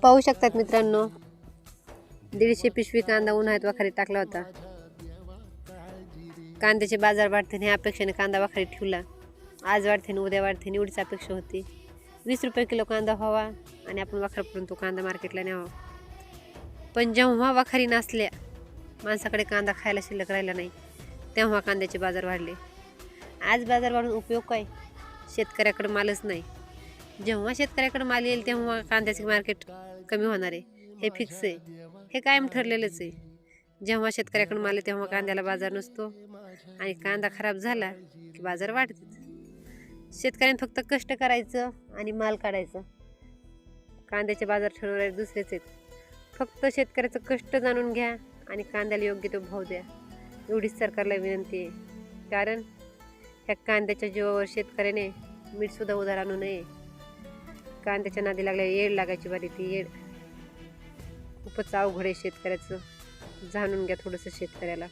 पाहू शकतात मित्रांनो, 150 पिशवी कांदा उन्हाळ्यात वाखारीत टाकला होता. कांद्याचे बाजार वाढते ह्या अपेक्षेने कांदा वाखारीत ठेवला. आज वाढते उद्या वाढते एवढीच अपेक्षा होती. 20 रुपये किलो कांदा व्हावा आणि आपण वाखारपर्यंत तो कांदा मार्केटला न्यावा. पण जेव्हा वाखारी नसल्या, माणसाकडे कांदा खायला शिल्लक राहिला नाही, तेव्हा कांद्याचे बाजार वाढले. आज बाजार वाढून उपयोग काय? शेतकऱ्याकडे मालच नाही. जेव्हा शेतकऱ्याकडे माल येईल तेव्हा कांद्याचे मार्केट कमी होणार आहे, हे फिक्स आहे, हे कायम ठरलेलंच आहे. जेव्हा शेतकऱ्याकडे माल आहे तेव्हा कांद्याला बाजार नसतो आणि कांदा खराब झाला की बाजार वाढतात. शेतकऱ्यांनी फक्त कष्ट करायचं आणि माल काढायचं. कांद्याचे बाजार ठरवणारे दुसरेच आहेत. फक्त शेतकऱ्याचं कष्ट जाणून घ्या आणि कांद्याला योग्य तो भाव द्या, एवढीच सरकारला विनंती आहे. कारण ह्या कांद्याच्या जीवावर शेतकऱ्याने मीठसुद्धा उधार आणू नये. कांद्याच्या नादी लागल्या येड लागायची बारी, ती येड खूपच अवघड आहे शेतकऱ्याचं. जाणून घ्या थोडंसं शेतकऱ्याला.